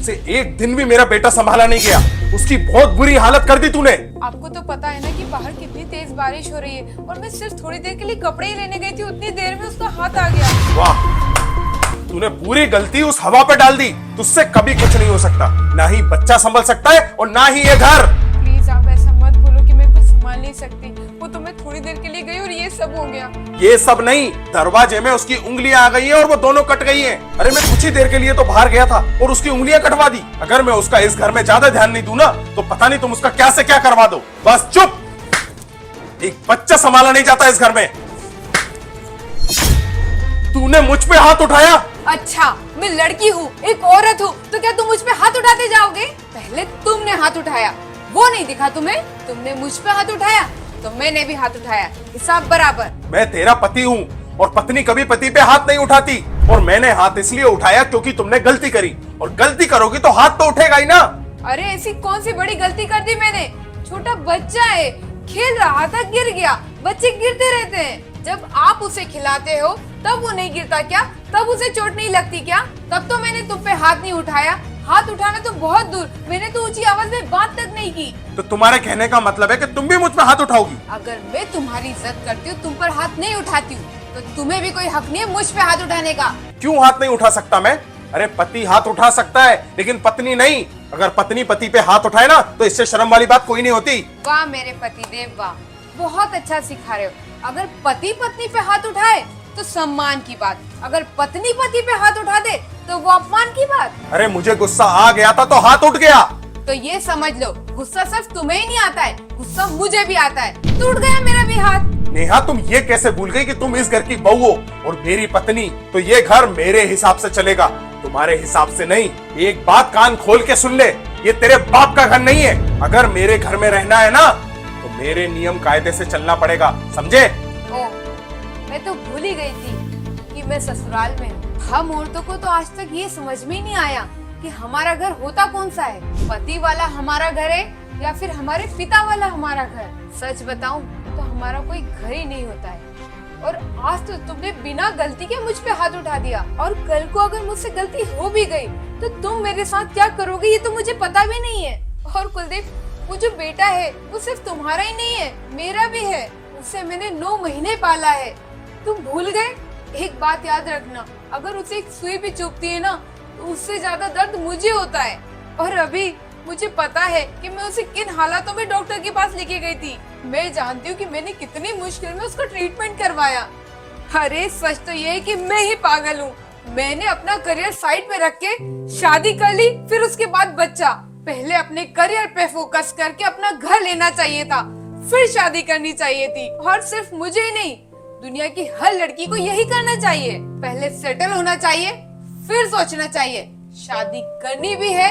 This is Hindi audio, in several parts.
तुझसे एक दिन भी मेरा बेटा संभाला नहीं गया। उसकी बहुत बुरी हालत कर दी तूने। आपको तो पता है ना कि बाहर कितनी तेज बारिश हो रही है और मैं सिर्फ थोड़ी देर के लिए कपड़े ही लेने गई थी, उतनी देर में उसका हाथ आ गया। वाह, तूने पूरी गलती उस हवा पे डाल दी। तुझसे कभी कुछ नहीं हो सकता, ना ही बच्चा संभल सकता है और ना ही ये घर। प्लीज आप ऐसा मत बोलो कि मैं कुछ संभाल नहीं सकती। वो तो मैं थोड़ी देर के लिए गई और ये सब हो गया। ये सब नहीं, दरवाजे में उसकी उंगलियां आ गई है और वो दोनों कट गई हैं। अरे मैं कुछ ही देर के लिए तो बाहर गया था और उसकी उंगलियां कटवा दी। अगर मैं उसका इस घर में ज्यादा ध्यान नहीं दूं ना तो पता नहीं तुम उसका क्या से क्या करवा दो। बस चुप, एक बच्चा संभाला नहीं जाता इस घर में। तूने मुझ पे हाथ उठाया। अच्छा, मैं लड़की हूँ, एक औरत हूँ, तो क्या तुम मुझ पे हाथ उठाते जाओगे? पहले तुमने हाथ उठाया, वो नहीं दिखा तुम्हें? तुमने मुझ पे हाथ उठाया तो मैंने भी हाथ उठाया, हिसाब बराबर। मैं तेरा पति हूँ और पत्नी कभी पति पे हाथ नहीं उठाती। और मैंने हाथ इसलिए उठाया क्योंकि तुमने गलती करी, और गलती करोगी तो हाथ तो उठेगा ही ना। अरे ऐसी कौन सी बड़ी गलती कर दी मैंने? छोटा बच्चा है, खेल रहा था, गिर गया। बच्चे गिरते रहते हैं, जब आप उसे खिलाते हो तब वो नहीं गिरता क्या? तब उसे चोट नहीं लगती क्या? तब तो मैंने तुम पे हाथ नहीं उठाया। हाथ उठाना तो बहुत दूर, मैंने तो ऊंची आवाज में बात तक नहीं की। तो तुम्हारे कहने का मतलब है कि तुम भी मुझ पे हाथ उठाओगी? अगर मैं तुम्हारी इज्जत करती हूँ, तुम पर हाथ नहीं उठाती हूँ, तो तुम्हें भी कोई हक नहीं है मुझ पे हाथ उठाने का। क्यों हाथ नहीं उठा सकता मैं? अरे पति हाथ उठा सकता है लेकिन पत्नी नहीं। अगर पत्नी पति पे हाथ उठाए ना तो इससे शर्म वाली बात कोई नहीं होती। वाह मेरे पति देव, वाह, बहुत अच्छा सिखा रहे हो। अगर पति पत्नी पे हाथ उठाए तो सम्मान की बात, अगर पत्नी पति पे हाथ उठा दे तो वो अपमान की बात। अरे मुझे गुस्सा आ गया था तो हाथ उठ गया। तो ये समझ लो, गुस्सा सिर्फ तुम्हें ही नहीं आता है, गुस्सा मुझे भी आता है। टूट गया मेरा भी हाथ। नेहा, तुम ये कैसे भूल गई कि तुम इस घर की बहू हो और मेरी पत्नी? तो ये घर मेरे हिसाब से चलेगा, तुम्हारे हिसाब से नहीं। एक बात कान खोल के सुन ले, ये तेरे बाप का घर नहीं है। अगर मेरे घर में रहना है ना तो मेरे नियम कायदे से चलना पड़ेगा, समझे? ओ, मैं तो भूल ही गई थी कि मैं ससुराल में हूँ। हम औरतों को तो आज तक ये समझ में ही नहीं आया कि हमारा घर होता कौन सा है, पति वाला हमारा घर है या फिर हमारे पिता वाला हमारा घर। सच बताऊं तो हमारा कोई घर ही नहीं होता है। और आज तो तुमने बिना गलती के मुझ पे हाथ उठा दिया, और कल को अगर मुझसे गलती हो भी गई तो तुम मेरे साथ क्या करोगे ये तो मुझे पता भी नहीं है। और कुलदीप, वो जो बेटा है वो सिर्फ तुम्हारा ही नहीं है, मेरा भी है। उसे मैंने 9 महीने पाला है, तुम भूल गए? एक बात याद रखना, अगर उसे एक सुई भी चुभती है ना तो उससे ज्यादा दर्द मुझे होता है। और अभी मुझे पता है कि मैं उसे किन हालातों में डॉक्टर के पास लेके गई थी। मैं जानती हूँ कि मैंने कितनी मुश्किल में उसका ट्रीटमेंट करवाया। अरे सच तो ये है कि मैं ही पागल हूँ। मैंने अपना करियर साइड पे रख के शादी कर ली, फिर उसके बाद बच्चा। पहले अपने करियर पे फोकस करके अपना घर लेना चाहिए था, फिर शादी करनी चाहिए थी। और सिर्फ मुझे ही नहीं, दुनिया की हर लड़की को यही करना चाहिए। पहले सेटल होना चाहिए, फिर सोचना चाहिए शादी करनी भी है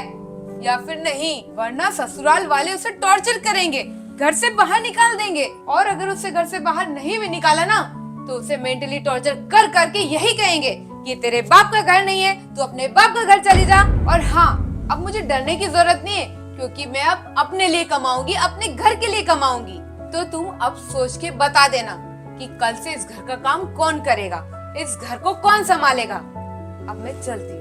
या फिर नहीं, वरना ससुराल वाले उसे टॉर्चर करेंगे, घर से बाहर निकाल देंगे। और अगर उसे घर से बाहर नहीं भी निकाला ना तो उसे मेंटली टॉर्चर कर करके यही कहेंगे कि तेरे बाप का घर नहीं है, तू अपने बाप का घर चली जा। और हाँ, अब मुझे डरने की जरूरत नहीं है क्योंकि मैं अब अपने लिए कमाऊंगी, अपने घर के लिए कमाऊंगी। तो तुम अब सोच के बता देना कि कल से इस घर का काम कौन करेगा, इस घर को कौन संभालेगा। अब मैं चलती हूँ।